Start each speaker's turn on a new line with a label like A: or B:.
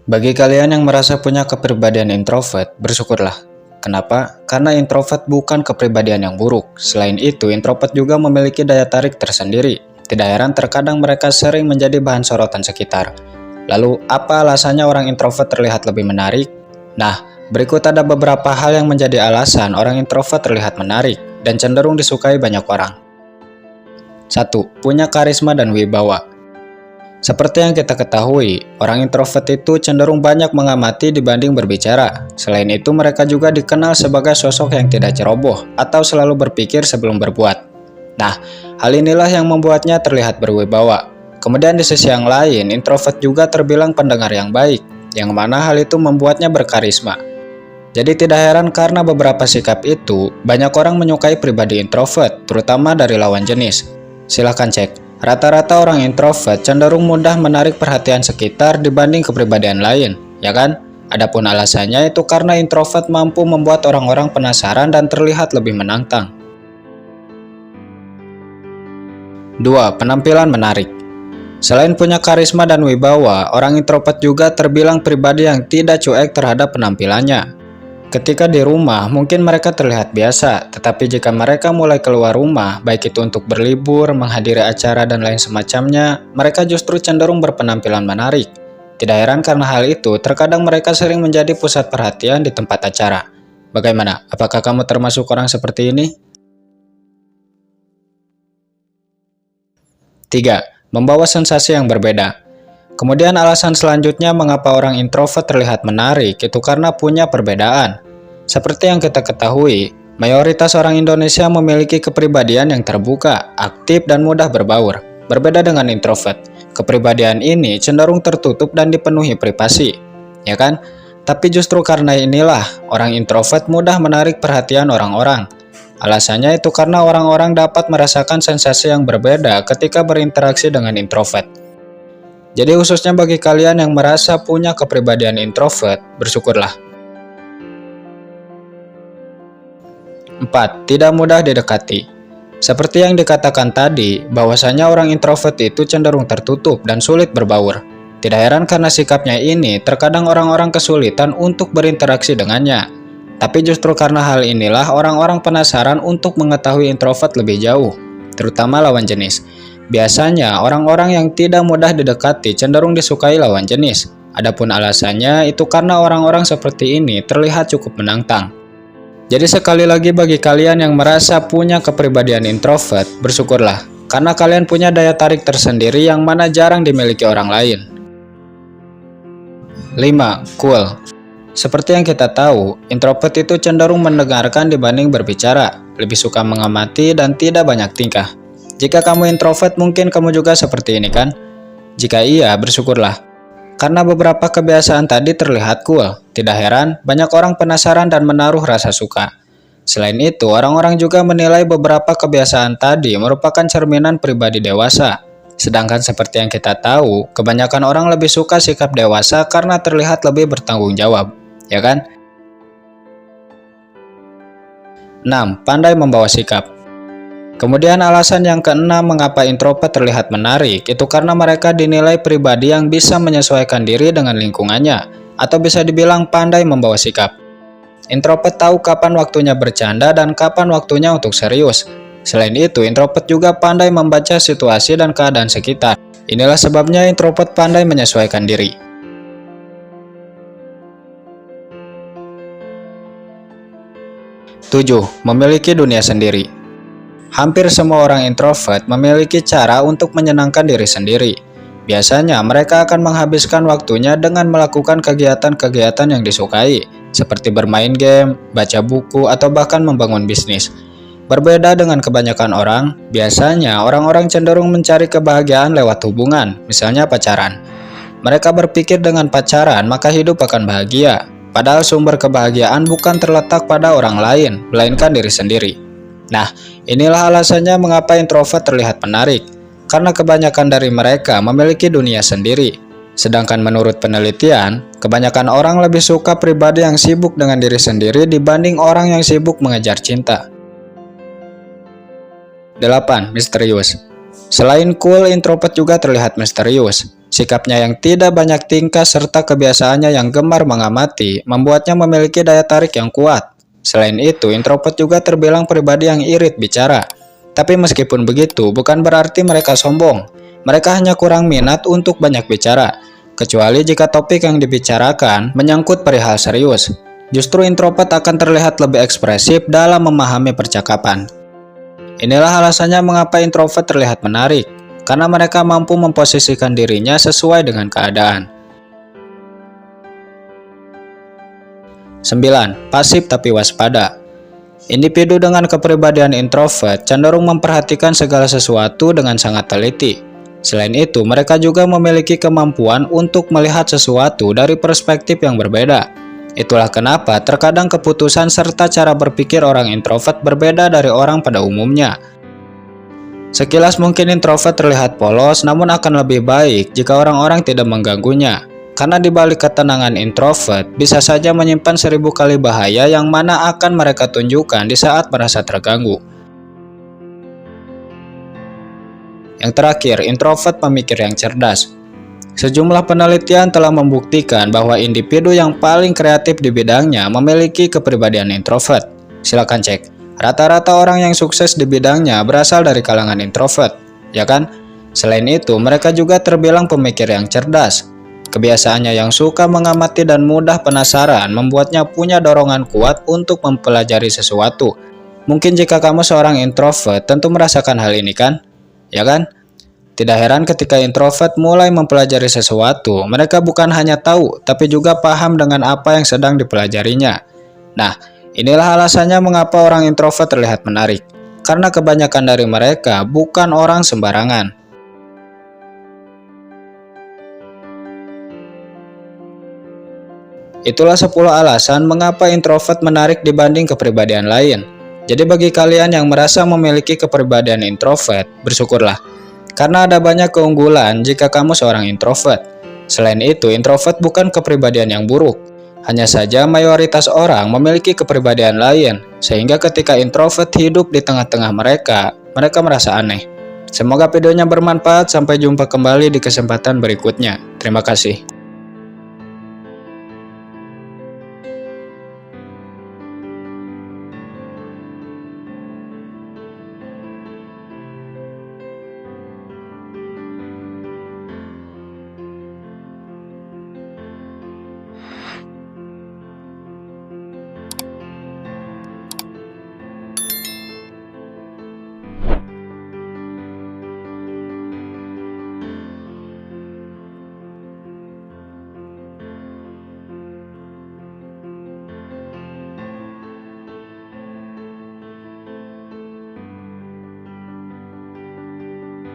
A: Bagi kalian yang merasa punya kepribadian introvert, bersyukurlah. Kenapa? Karena introvert bukan kepribadian yang buruk. Selain itu, introvert juga memiliki daya tarik tersendiri. Tidak heran terkadang mereka sering menjadi bahan sorotan sekitar. Lalu, apa alasannya orang introvert terlihat lebih menarik? Nah, berikut ada beberapa hal yang menjadi alasan orang introvert terlihat menarik dan cenderung disukai banyak orang. 1. Punya karisma dan wibawa. Seperti yang kita ketahui, orang introvert itu cenderung banyak mengamati dibanding berbicara. Selain itu, mereka juga dikenal sebagai sosok yang tidak ceroboh atau selalu berpikir sebelum berbuat. Nah, hal inilah yang membuatnya terlihat berwibawa. Kemudian di sisi yang lain, introvert juga terbilang pendengar yang baik, yang mana hal itu membuatnya berkarisma. Jadi tidak heran karena beberapa sikap itu, banyak orang menyukai pribadi introvert, terutama dari lawan jenis. Silahkan cek. Rata-rata orang introvert cenderung mudah menarik perhatian sekitar dibanding kepribadian lain, ya kan? Adapun alasannya itu karena introvert mampu membuat orang-orang penasaran dan terlihat lebih menantang. 2. Penampilan menarik. Selain punya karisma dan wibawa, orang introvert juga terbilang pribadi yang tidak cuek terhadap penampilannya. Ketika di rumah, mungkin mereka terlihat biasa, tetapi jika mereka mulai keluar rumah, baik itu untuk berlibur, menghadiri acara, dan lain semacamnya, mereka justru cenderung berpenampilan menarik. Tidak heran karena hal itu, terkadang mereka sering menjadi pusat perhatian di tempat acara. Bagaimana? Apakah kamu termasuk orang seperti ini? 3. Membawa sensasi yang berbeda. Kemudian alasan selanjutnya mengapa orang introvert terlihat menarik itu karena punya perbedaan. Seperti yang kita ketahui, mayoritas orang Indonesia memiliki kepribadian yang terbuka, aktif, dan mudah berbaur. Berbeda dengan introvert, kepribadian ini cenderung tertutup dan dipenuhi privasi, ya kan? Tapi justru karena inilah, orang introvert mudah menarik perhatian orang-orang. Alasannya itu karena orang-orang dapat merasakan sensasi yang berbeda ketika berinteraksi dengan introvert. Jadi khususnya bagi kalian yang merasa punya kepribadian introvert, bersyukurlah. 4. Tidak mudah didekati. Seperti yang dikatakan tadi, bahwasanya orang introvert itu cenderung tertutup dan sulit berbaur. Tidak heran karena sikapnya ini, terkadang orang-orang kesulitan untuk berinteraksi dengannya. Tapi justru karena hal inilah orang-orang penasaran untuk mengetahui introvert lebih jauh, terutama lawan jenis. Biasanya, orang-orang yang tidak mudah didekati cenderung disukai lawan jenis. Adapun alasannya itu karena orang-orang seperti ini terlihat cukup menantang. Jadi sekali lagi bagi kalian yang merasa punya kepribadian introvert, bersyukurlah. Karena kalian punya daya tarik tersendiri yang mana jarang dimiliki orang lain. 5. Cool. Seperti yang kita tahu, introvert itu cenderung mendengarkan dibanding berbicara, lebih suka mengamati dan tidak banyak tingkah. Jika kamu introvert, mungkin kamu juga seperti ini kan? Jika iya, bersyukurlah. Karena beberapa kebiasaan tadi terlihat cool. Tidak heran, banyak orang penasaran dan menaruh rasa suka. Selain itu, orang-orang juga menilai beberapa kebiasaan tadi merupakan cerminan pribadi dewasa. Sedangkan seperti yang kita tahu, kebanyakan orang lebih suka sikap dewasa karena terlihat lebih bertanggung jawab, ya kan? 6. Pandai membawa sikap. Kemudian alasan yang keenam mengapa introvert terlihat menarik itu karena mereka dinilai pribadi yang bisa menyesuaikan diri dengan lingkungannya, atau bisa dibilang pandai membawa sikap. Introvert tahu kapan waktunya bercanda dan kapan waktunya untuk serius. Selain itu, introvert juga pandai membaca situasi dan keadaan sekitar. Inilah sebabnya introvert pandai menyesuaikan diri. 7. Memiliki dunia sendiri. Hampir semua orang introvert memiliki cara untuk menyenangkan diri sendiri. Biasanya mereka akan menghabiskan waktunya dengan melakukan kegiatan-kegiatan yang disukai, seperti bermain game, baca buku, atau bahkan membangun bisnis. Berbeda dengan kebanyakan orang, biasanya orang-orang cenderung mencari kebahagiaan lewat hubungan, misalnya pacaran. Mereka berpikir dengan pacaran maka hidup akan bahagia, padahal sumber kebahagiaan bukan terletak pada orang lain, melainkan diri sendiri. Nah, inilah alasannya mengapa introvert terlihat menarik, karena kebanyakan dari mereka memiliki dunia sendiri. Sedangkan menurut penelitian, kebanyakan orang lebih suka pribadi yang sibuk dengan diri sendiri dibanding orang yang sibuk mengejar cinta. 8. Misterius. Selain cool, introvert juga terlihat misterius. Sikapnya yang tidak banyak tingkah serta kebiasaannya yang gemar mengamati membuatnya memiliki daya tarik yang kuat. Selain itu, introvert juga terbilang pribadi yang irit bicara. Tapi meskipun begitu, bukan berarti mereka sombong. Mereka hanya kurang minat untuk banyak bicara, kecuali jika topik yang dibicarakan menyangkut perihal serius. Justru introvert akan terlihat lebih ekspresif dalam memahami percakapan. Inilah alasannya mengapa introvert terlihat menarik, karena mereka mampu memposisikan dirinya sesuai dengan keadaan. 9. Pasif tapi waspada. Individu dengan kepribadian introvert cenderung memperhatikan segala sesuatu dengan sangat teliti. Selain itu, mereka juga memiliki kemampuan untuk melihat sesuatu dari perspektif yang berbeda. Itulah kenapa terkadang keputusan serta cara berpikir orang introvert berbeda dari orang pada umumnya. Sekilas mungkin introvert terlihat polos, namun akan lebih baik jika orang-orang tidak mengganggunya. Karena di balik ketenangan introvert bisa saja menyimpan 1000 kali bahaya yang mana akan mereka tunjukkan di saat merasa terganggu. Yang terakhir, introvert pemikir yang cerdas. Sejumlah penelitian telah membuktikan bahwa individu yang paling kreatif di bidangnya memiliki kepribadian introvert. Silakan cek. Rata-rata orang yang sukses di bidangnya berasal dari kalangan introvert, ya kan? Selain itu, mereka juga terbilang pemikir yang cerdas. Kebiasaannya yang suka mengamati dan mudah penasaran membuatnya punya dorongan kuat untuk mempelajari sesuatu. Mungkin jika kamu seorang introvert tentu merasakan hal ini kan? Ya kan? Tidak heran ketika introvert mulai mempelajari sesuatu, mereka bukan hanya tahu, tapi juga paham dengan apa yang sedang dipelajarinya. Nah, inilah alasannya mengapa orang introvert terlihat menarik. Karena kebanyakan dari mereka bukan orang sembarangan. Itulah 10 alasan mengapa introvert menarik dibanding kepribadian lain. Jadi bagi kalian yang merasa memiliki kepribadian introvert, bersyukurlah. Karena ada banyak keunggulan jika kamu seorang introvert. Selain itu, introvert bukan kepribadian yang buruk. Hanya saja mayoritas orang memiliki kepribadian lain, sehingga ketika introvert hidup di tengah-tengah mereka merasa aneh. Semoga videonya bermanfaat, sampai jumpa kembali di kesempatan berikutnya. Terima kasih.